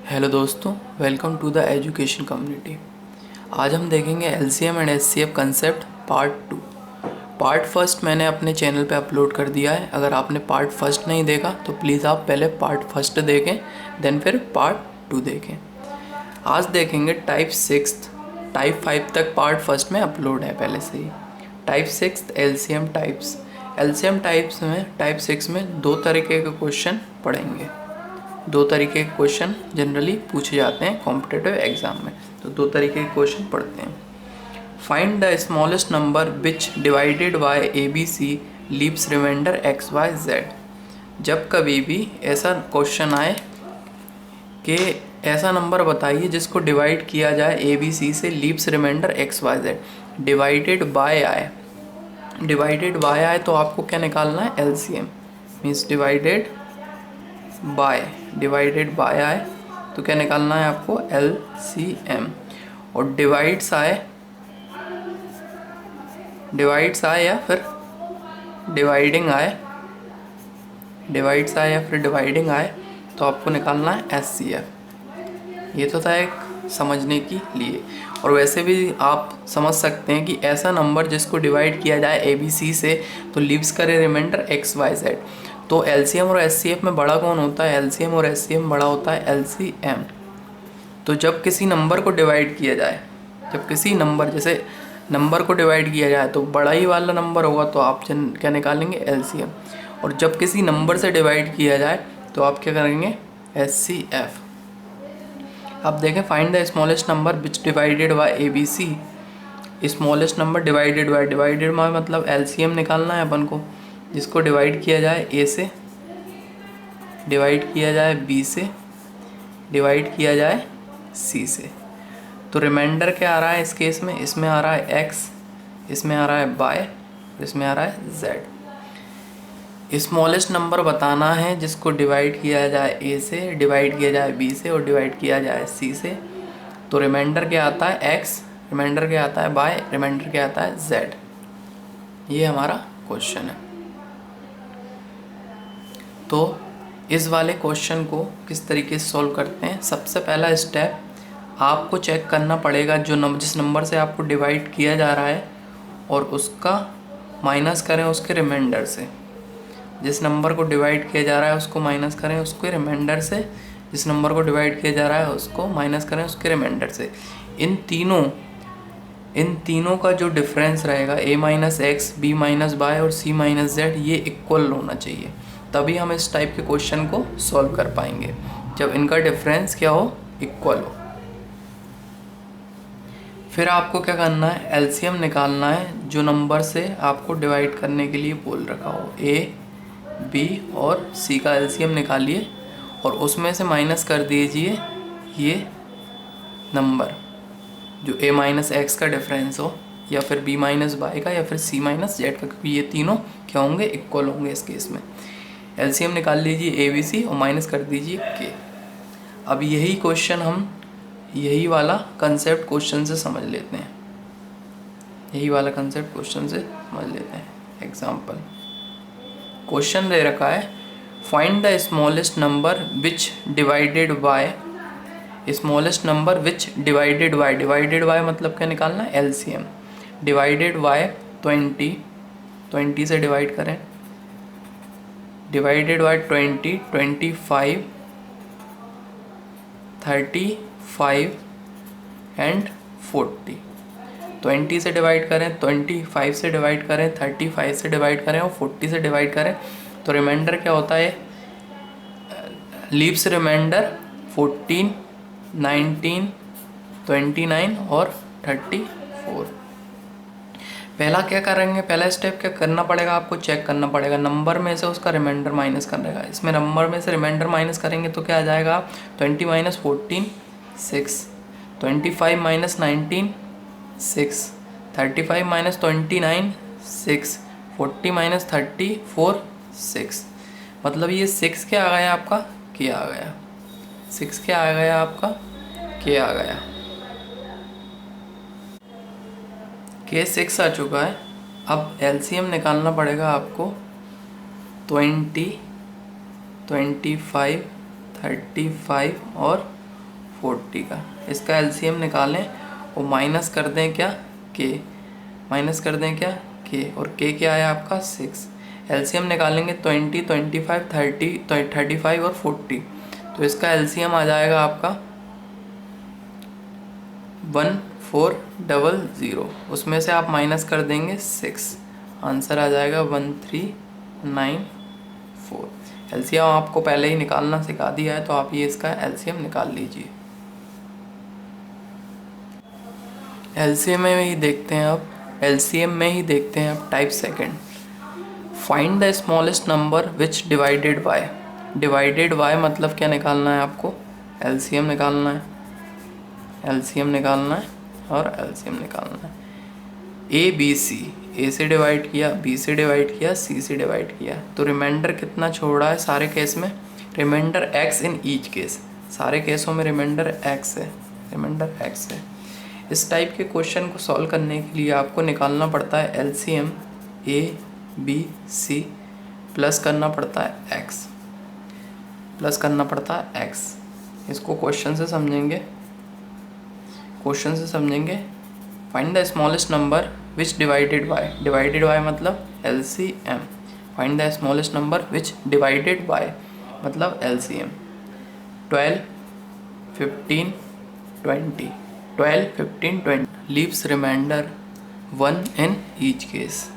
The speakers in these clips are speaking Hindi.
हेलो दोस्तों, welcome to the education community. आज हम देखेंगे LCM and HCF concept part 2। Part first मैंने अपने चैनल पे अपलोड कर दिया है। अगर आपने पार्ट फर्स्ट नहीं देखा तो प्लीज़ आप पहले पार्ट फर्स्ट देखें, देन फिर पार्ट 2 देखें। आज देखेंगे टाइप 6। टाइप 5 तक पार्ट फर्स्ट में अपलोड है पहले से ही। Type 6 LCM types. LCM types में टाइप 6 में दो तरीके के क्वेश्चन पढ़ेंगे। दो तरीके के क्वेश्चन जनरली पूछे जाते हैं कॉम्पिटिटिव एग्जाम में, तो दो तरीके के क्वेश्चन पढ़ते हैं। Find the smallest number which divided by A B C leaves remainder X Y Z. जब कभी भी ऐसा क्वेश्चन आए कि ऐसा नंबर बताइए जिसको डिवाइड किया जाए ए बी सी से leaves remainder X Y Z, divided by आए, तो आपको क्या निकालना है? एलसीएम। मीन्स डिवाइडेड बाय आए तो क्या निकालना है आपको? एलसीएम। और डिवाइड्स आए या फिर डिवाइडिंग आए तो आपको निकालना है एचसीएफ। ये तो था एक समझने के लिए। और वैसे भी आप समझ सकते हैं कि ऐसा नंबर जिसको डिवाइड किया जाए ए बी सी से तो लीव्स करे रिमाइंडर एक्स वाई जेड। तो एलसीएम और एचसीएफ में बड़ा कौन होता है? एलसीएम और एचसीएम बड़ा होता है एलसीएम। तो जब किसी नंबर को डिवाइड किया जाए, जैसे नंबर को डिवाइड किया जाए तो बड़ा ही वाला नंबर होगा तो आप क्या निकालेंगे? एलसीएम। और जब किसी नंबर से डिवाइड किया जाए तो आप क्या करेंगे? एचसीएफ। अब देखें, find the smallest number which divided by A B C. Smallest number divided by मतलब एलसीएम निकालना है अपन को। जिसको डिवाइड किया जाए ए से, डिवाइड किया जाए बी से, डिवाइड किया जाए सी से। तो रिमाइंडर क्या आ रहा है इस केस में? इसमें आ रहा है एक्स, इसमें आ रहा है बाय, इसमें आ रहा है जेड। स्मॉलेस्ट नंबर बताना है जिसको डिवाइड किया जाए ए से, डिवाइड किया जाए बी से और डिवाइड किया जाए सी से। तो रिमाइंडर क्या आता है? एक्स, रिमाइंडर क्या आता है? बाय, रिमाइंडर क्या आता है? जेड। ये हमारा क्वेश्चन है। तो इस वाले क्वेश्चन को किस तरीके से सॉल्व करते हैं? सबसे पहला स्टेप, आपको चेक करना पड़ेगा जिस नंबर से आपको डिवाइड किया जा रहा है और उसका माइनस करें उसके रिमाइंडर से। जिस नंबर को डिवाइड किया जा रहा है उसको माइनस करें उसके रिमाइंडर से, जिस नंबर को डिवाइड किया जा रहा है उसको माइनस करें उसके रिमाइंडर से। इन तीनों का जो डिफरेंस रहेगा, A minus X, B minus Y और सी माइनस जेड, ये इक्वल होना चाहिए। तभी हम इस टाइप के क्वेश्चन को सॉल्व कर पाएंगे, जब इनका डिफरेंस क्या हो? इक्वल हो। फिर आपको क्या करना है? एलसीएम निकालना है जो नंबर से आपको डिवाइड करने के लिए बोल रखा हो। ए, बी और सी का एलसीएम निकालिए और उसमें से माइनस कर दीजिए ये नंबर जो ए माइनस एक्स का डिफरेंस हो, या फिर बी माइनस बाई का, या फिर सी माइनस जेड का, क्योंकि ये तीनों क्या होंगे? इक्वल होंगे इस केस में। एलसीएम निकाल लीजिए ए बी सी और माइनस कर दीजिए के। अब यही क्वेश्चन हम यही वाला कंसेप्ट क्वेश्चन से समझ लेते हैं। एग्जाम्पल क्वेश्चन दे रखा है, find the smallest number which divided by, divided by मतलब क्या निकालना है? एलसीएम। डिवाइडेड बाय 20 से डिवाइड करें, डिवाइडेड बाय 20, 25, 35 एंड 40। 20 से डिवाइड करें, 25 से डिवाइड करें, 35 से डिवाइड करें और 40 से डिवाइड करें तो रिमाइंडर क्या होता है? लीव्स रिमाइंडर 14, 19, 29 और 34। पहला क्या करेंगे? पहला स्टेप क्या करना पड़ेगा? आपको चेक करना पड़ेगा नंबर में से उसका रिमाइंडर माइनस करने का। इसमें नंबर में से रिमाइंडर माइनस करेंगे तो क्या आ जाएगा? 20 माइनस 14 6, 25 माइनस 19 6, 35 माइनस 29 6, 40 माइनस 34 6। मतलब ये 6 क्या आ गया आपका? के आ गया। 6 क्या आ गया आपका? के आ गया। के 6 आ चुका है। अब एलसीएम निकालना पड़ेगा आपको। 20, 25, 35 और 40 का। इसका एलसीएम निकालें और माइनस कर दें क्या, के, माइनस कर दें क्या, के, और के क्या है आपका 6। एलसीएम निकालेंगे 20, 25, 30, 35 और 40, तो इसका एलसीएम आ जाएगा आपका 1400। उसमें से आप माइनस कर देंगे 6, आंसर आ जाएगा 1394। एलसीएम आपको पहले ही निकालना सिखा दिया है, तो आप ये इसका एलसीएम निकाल लीजिए। एलसीएम में ही देखते हैं अब, एलसीएम में ही देखते हैं अब type second. Find the smallest number which divided by. Divided by मतलब क्या निकालना है आपको, एलसीएम निकालना है, एलसीएम निकालना है और एलसीएम निकालना है। ए बी सी, ए से डिवाइड किया, बी से डिवाइड किया, सी से डिवाइड किया, तो रिमाइंडर कितना छोड़ा है सारे केस में, remainder X in each case, सारे केसों में रिमाइंडर एक्स है, रिमाइंडर एक्स है। इस टाइप के क्वेश्चन को सॉल्व करने के लिए आपको निकालना पड़ता है LCM A B C, plus करना पड़ता है एक्स, प्लस करना पड़ता है एक्स। इसको क्वेश्चन से समझेंगे, क्वेश्चन से समझेंगे। Find the smallest number which divided by, divided by मतलब LCM. Find the smallest number which divided by मतलब LCM. 12, 15, 20, 12, 15, 20 leaves remainder 1 in each case.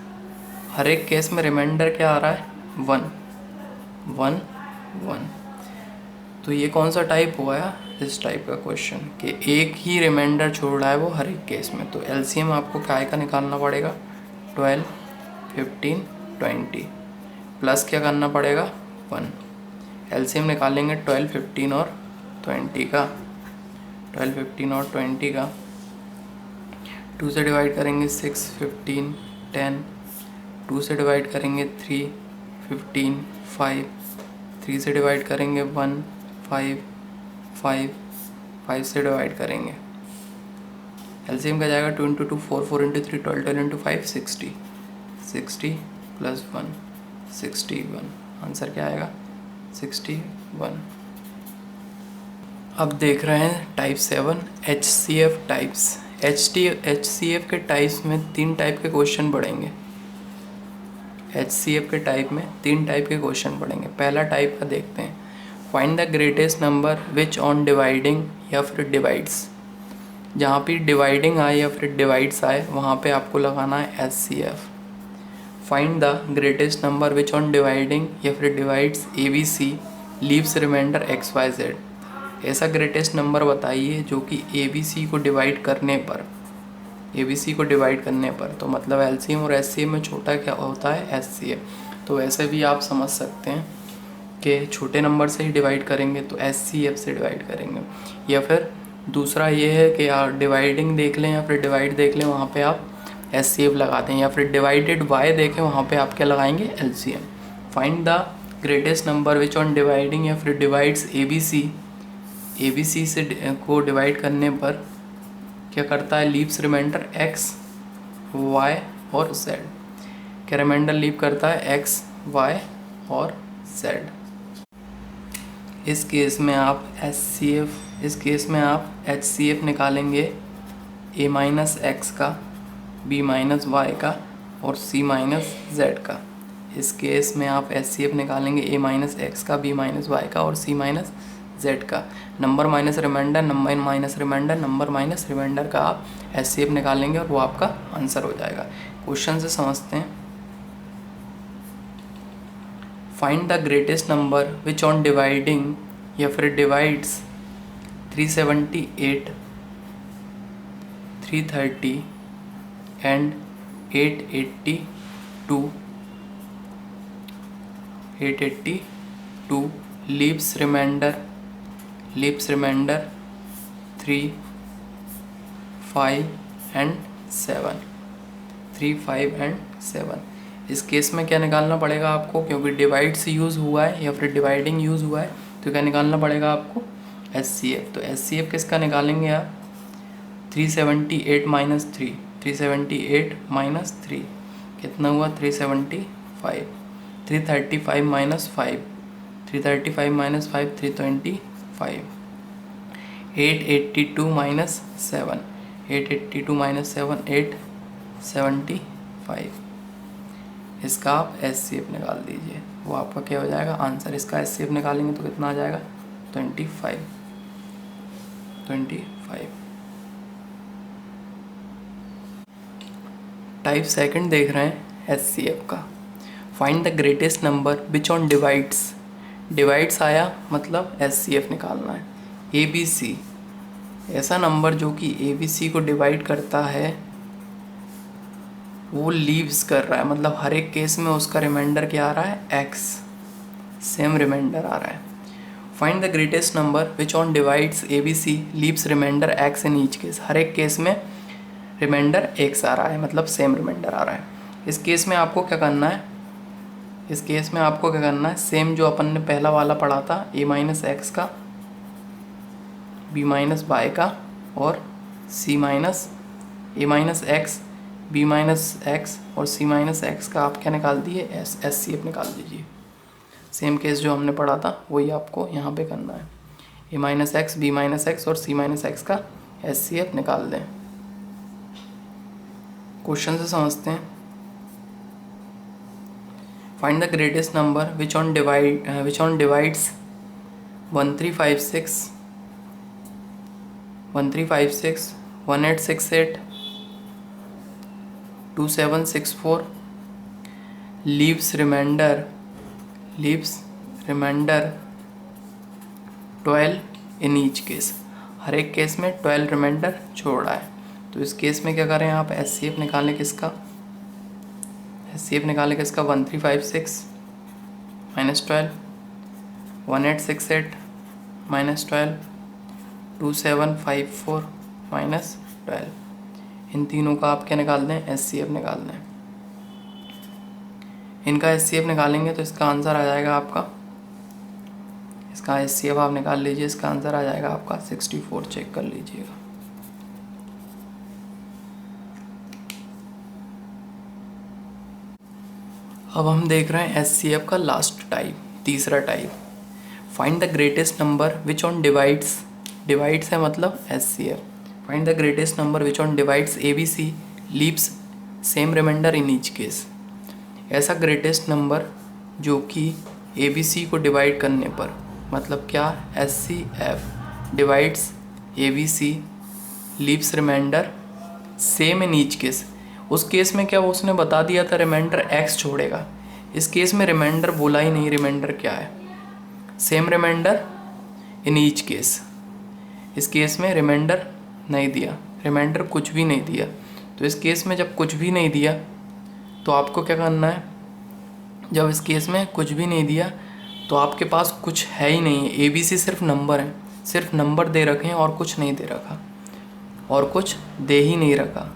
हर एक केस में रिमाइंडर क्या आ रहा है, 1 1 1। तो ये कौन सा टाइप हुआ है, इस टाइप का क्वेश्चन कि एक ही रिमाइंडर छोड़ रहा है वो हर एक केस में। तो एलसीएम आपको काय का निकालना पड़ेगा, 12, 15, 20 प्लस क्या करना पड़ेगा 1। एलसीएम निकालेंगे 12, 15 और 20 का, 12, 15 और 20 का। 2 से डिवाइड करेंगे 6, 15, 10, 2 से डिवाइड करेंगे 3, 15, 5, 3 से डिवाइड करेंगे 1, 5, 5, 5 से डिवाइड करेंगे। एलसीएम का जाएगा 2 × 2 4, 4 × 3 12, 12 × 5 60, 60 प्लस 1 61। आंसर क्या आएगा 61। अब देख रहे हैं टाइप 7 HCF टाइप्स। HCF के टाइप्स में 3 टाइप के क्वेश्चन पढ़ेंगे। HCF के टाइप में 3 टाइप के क्वेश्चन पढ़ेंगे। पहला टाइप का देखते हैं, find the greatest number which on dividing या फिर डिवाइड्स। जहाँ पे डिवाइडिंग आए या फिर डिवाइड्स आए वहाँ पे आपको लगाना है HCF। Find the greatest number which on dividing या फिर divides ABC leaves remainder XYZ। ऐसा ग्रेटेस्ट नंबर बताइए जो कि ABC को डिवाइड करने पर, ABC को डिवाइड करने पर, तो मतलब LCM और SCF में छोटा क्या होता है HCF। तो वैसे भी आप समझ सकते हैं कि छोटे नंबर से ही डिवाइड करेंगे तो HCF से डिवाइड करेंगे। या फिर दूसरा ये है कि आप डिवाइडिंग देख लें या फिर डिवाइड देख लें, वहाँ पे आप HCF लगा दें, या फिर डिवाइडेड बाय देखें वहाँ पे आप क्या लगाएंगे LCM। Find the greatest number which on dividing या फिर डिवाइड्स ABC से को डिवाइड करने पर क्या करता है, लीव्स रिमाइंडर X, Y और Z। क्या रिमाइंडर लीव करता है X, Y और Z। इस केस में आप HCF निकालेंगे A माइनस X का, B माइनस Y का और C माइनस Z का। इस केस में आप HCF निकालेंगे A माइनस X का, B माइनस Y का और C माइनस Z का। Number minus remainder, number minus remainder, number minus remainder का आप HCF निकालेंगे और वो आपका आंसर हो जाएगा। क्वेश्चन से समझते हैं। Find the greatest number which on dividing या फिर divides 378, 330 and 882 leaves remainder 3, 5 and 7, 3, 5 and 7। इस केस में क्या निकालना पड़ेगा आपको, क्योंकि डिवाइड से यूज़ हुआ है या फिर डिवाइडिंग यूज़ हुआ है, तो क्या निकालना पड़ेगा आपको HCF। तो HCF किसका निकालेंगे आप, 378 माइनस 3, 378 माइनस 3 कितना हुआ 375, 335 माइनस 5, 335 माइनस 5 325। 882 minus 7, 882 minus 7, 875। इसका आप HCF निकाल दीजिए, वो आपका क्या हो जाएगा आंसर। इसका HCF निकालेंगे तो कितना आ जाएगा 25। टाइप सेकंड देख रहे हैं HCF का। Find the greatest number which on divides आया मतलब HCF निकालना है। ABC, ऐसा नंबर जो कि ABC को डिवाइड करता है वो लीव्स कर रहा है, मतलब हर एक केस में उसका रिमाइंडर क्या आ रहा है X, सेम रिमाइंडर आ रहा है। Find the greatest number which on divides ABC leaves remainder X in each case. हर एक केस में रिमाइंडर X आ रहा है, मतलब सेम रिमाइंडर आ रहा है। इस केस में आपको क्या करना है, सेम जो अपन ने पहला वाला पढ़ा था A माइनस एक्स का, B माइनस वाई का और C minus A minus x, B minus x और C माइनस एक्स का आप क्या निकाल दिए HCF निकाल दीजिए। सेम केस जो हमने पढ़ा था वही आपको यहाँ पे करना है। A minus x, B minus x और C माइनस एक्स का HCF निकाल दें। क्वेश्चन से समझते हैं। Find the greatest number which on divides 1356, 1868, 2764 leaves remainder 12 in each case. हर एक केस में 12 रिमाइंडर छोड़ रहा है। तो इस केस में क्या करें आप HCF निकालें किसका 1356 माइनस 12, 1868 माइनस 12, 2754 माइनस 12। इन तीनों का आप क्या निकाल दें HCF निकाल दें। इनका HCF निकालेंगे तो इसका आंसर आ जाएगा आपका, इसका HCF आप निकाल लीजिए, इसका आंसर आ जाएगा आपका 64। चेक कर लीजिएगा। अब हम देख रहे हैं HCF का लास्ट टाइप, तीसरा type. Find the greatest number which on divides है मतलब HCF। Find the greatest number which on divides ABC leaves same remainder in each case. ऐसा ग्रेटेस्ट नंबर जो कि ABC को डिवाइड करने पर, मतलब क्या HCF divides ABC leaves remainder same in each case. उस केस में क्या उसने बता दिया था रिमाइंडर X छोड़ेगा। इस केस में रिमाइंडर बोला ही नहीं, रिमाइंडर क्या है same remainder in each case. इस केस में रिमाइंडर नहीं दिया, रिमाइंडर कुछ भी नहीं दिया। तो इस केस में जब कुछ भी नहीं दिया तो आपको क्या करना है, जब इस केस में कुछ भी नहीं दिया तो आपके पास कुछ है ही नहीं है। ABC सिर्फ नंबर है, सिर्फ नंबर दे रखे हैं और कुछ नहीं दे रखा, और कुछ दे ही नहीं रखा।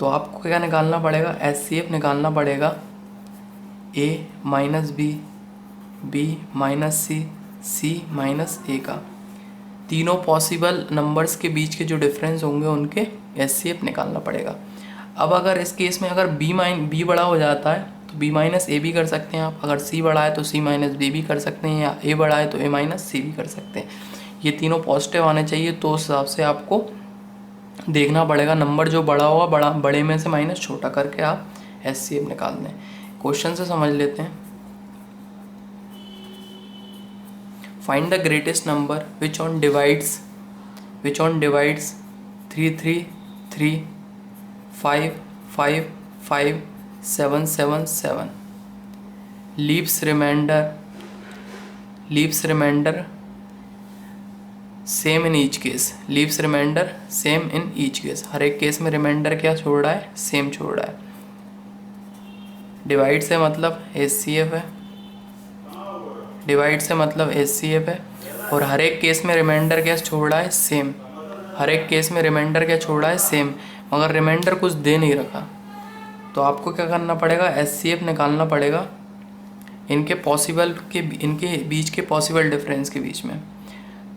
तो आपको क्या निकालना पड़ेगा HCF निकालना पड़ेगा A minus B, B minus C, C minus A का। तीनों पॉसिबल नंबर्स के बीच के जो डिफरेंस होंगे उनके HCF निकालना पड़ेगा। अब अगर इस केस में अगर B बड़ा हो जाता है तो B माइनस A भी कर सकते हैं आप, अगर C बड़ा है तो C माइनस B भी कर सकते हैं, या A बड़ा है तो A माइनस C भी कर सकते हैं। ये तीनों पॉजिटिव आने चाहिए, तो उस हिसाब से आपको देखना पड़ेगा। नंबर जो बड़ा होगा बड़े में से माइनस छोटा करके आप HCF निकाल दें। क्वेश्चन से समझ लेते हैं। Find the greatest number which on divides 333 5 5 5 7 7 7 leaves remainder same in each case. Leaves remainder same in each case. हर एक केस में रिमाइंडर क्या छोड़ रहा है, सेम छोड़ रहा है। डिवाइड से मतलब HCF है, डिवाइड से मतलब HCF है, और हर एक केस में रिमाइंडर क्या छोड़ रहा है, सेम। हर एक केस में रिमाइंडर क्या छोड़ रहा है, सेम, मगर रिमाइंडर कुछ दे नहीं रखा। तो आपको क्या करना पड़ेगा, HCF निकालना पड़ेगा इनके बीच के पॉसिबल डिफरेंस के बीच में।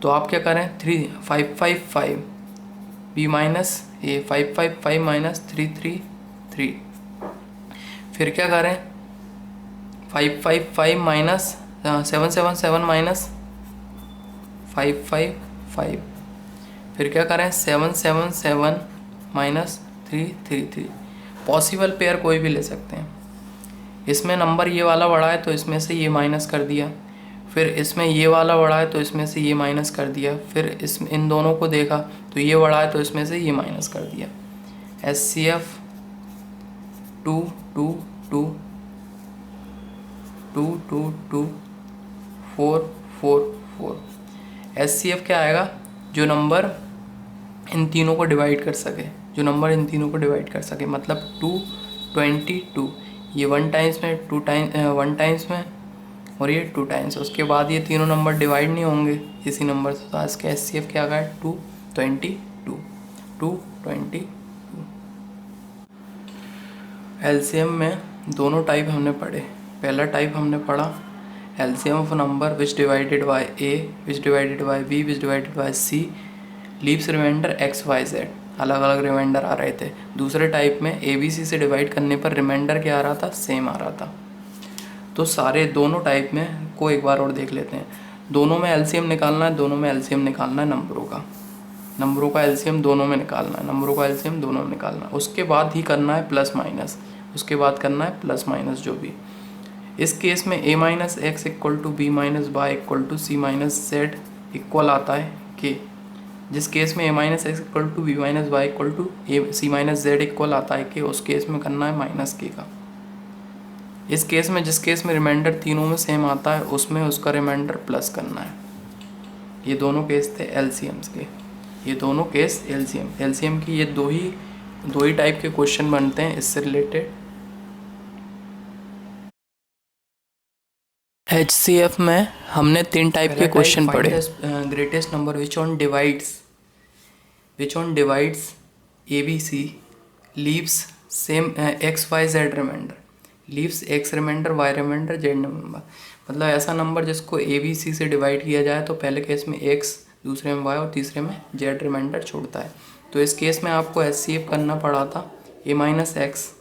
तो आप क्या करें 555 B माइनस A, 555 माइनस 333। फिर क्या करें 555 माइनस 777 माइनस 555। फिर क्या करें 777 माइनस 333। पॉसिबल पेयर कोई भी ले सकते हैं। इसमें नंबर ये वाला बड़ा है तो इसमें से ये माइनस कर दिया, फिर इसमें ये वाला बड़ा है तो इसमें से ये माइनस कर दिया, फिर इन दोनों को देखा तो ये बड़ा है तो इसमें से ये माइनस कर दिया। HCF 2 2 2 2 2 2 4 4 4। HCF क्या आएगा? जो नंबर इन तीनों को डिवाइड कर सके, जो नंबर इन तीनों को डिवाइड कर सके, मतलब 222। ये 1 टाइम्स में, 1 टाइम्स में और ये 2 टाइम्स। उसके बाद ये तीनों नंबर डिवाइड नहीं होंगे इसी नंबर से, तो आज का HCF क्या आ गया? 222 222। LCM में दोनों टाइप हमने पढ़े। पहला टाइप हमने पढ़ा LCM of number which divided by A, which divided by B, which divided by C, leaves remainder XYZ। अलग अलग रिमाइंडर आ रहे थे। दूसरे टाइप में ABC से डिवाइड करने पर रिमाइंडर क्या आ रहा था? सेम आ रहा था। तो सारे दोनों टाइप में को एक बार और देख लेते हैं। दोनों में LCM निकालना है, दोनों में LCM निकालना है नंबरों का LCM दोनों में निकालना है, नंबरों का LCM दोनों में निकालना है। उसके बाद ही करना है प्लस माइनस, उसके बाद करना है प्लस माइनस जो भी। इस केस में A minus x equal to B minus y equal to C minus z equal आता है K। जिस केस में A minus x equal to B minus y equal to C minus z equal आता है K, उस केस में करना है माइनस K का। इस केस में जिस केस में रिमाइंडर तीनों में सेम आता है उसमें उसका रिमाइंडर प्लस करना है। ये दोनों केस थे LCMs के, ये दोनों केस LCM की ये दो ही टाइप के क्वेश्चन बनते हैं इससे रिलेटेड। HCF में हमने 3 टाइप के क्वेश्चन पढ़े। Greatest number which on divides ABC leaves same XYZ remainder, leaves X remainder, Y remainder, Z number. मतलब ऐसा नंबर जिसको ABC से डिवाइड किया जाए तो पहले केस में X, दूसरे में Y और तीसरे में Z रिमाइंडर छोड़ता है। तो इस केस में आपको HCF करना पड़ा था A minus x,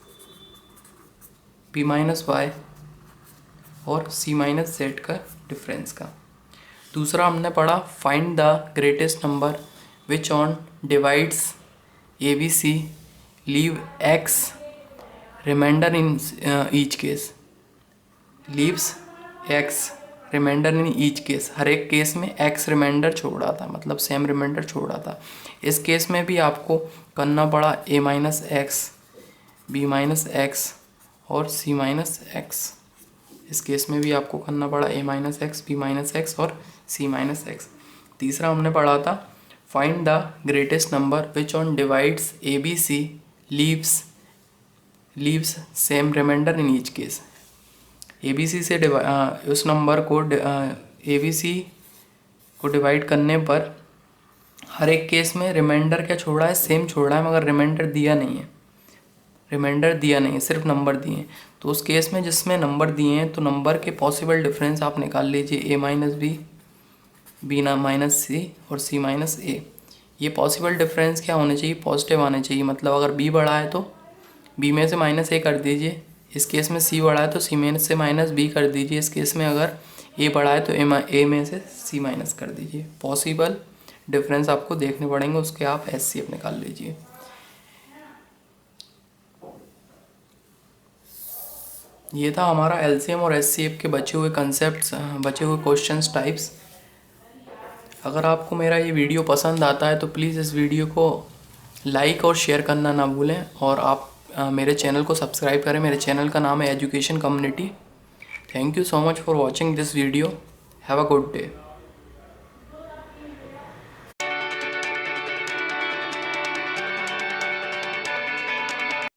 B minus Y और C माइनस जेड का डिफरेंस का। दूसरा हमने पढ़ा find the greatest number which on divides ABC leave X remainder in each case, leaves X remainder in each case. हर एक केस में X रिमाइंडर छोड़ा था, मतलब सेम रिमाइंडर छोड़ा था। इस केस में भी आपको करना पड़ा A minus x, B minus x और C माइनस एक्स। इस केस में भी आपको करना पड़ा A minus x, B minus x और C माइनस एक्स। तीसरा हमने पढ़ा था find the greatest number which on divides ABC leaves same remainder in each case. ABC से उस नंबर को ABC को डिवाइड करने पर हर एक केस में रिमाइंडर क्या छोड़ा है? सेम छोड़ा है, मगर रिमाइंडर दिया नहीं है, सिर्फ नंबर दिए हैं। तो उस केस में जिसमें नंबर दिए हैं तो नंबर के पॉसिबल डिफरेंस आप निकाल लीजिए A माइनस B, B ना माइनस C और C माइनस A। ये पॉसिबल डिफरेंस क्या होने चाहिए? पॉजिटिव आने चाहिए। मतलब अगर B बड़ा है तो B में से माइनस A कर दीजिए, इस केस में C बड़ा है तो C में से माइनस B कर दीजिए, इस केस में अगर A बड़ा है तो A में से C माइनस कर दीजिए। पॉसिबल डिफरेंस आपको देखने पड़ेंगे, उसके आप HCF निकाल लीजिए। ये था हमारा LCM और HCF के बचे हुए कंसेप्ट्स, बचे हुए क्वेश्चंस टाइप्स। अगर आपको मेरा ये वीडियो पसंद आता है तो प्लीज़ इस वीडियो को लाइक और शेयर करना ना भूलें, और आप मेरे चैनल को सब्सक्राइब करें। मेरे चैनल का नाम है education community. Thank you so much for watching this video. Have a good day.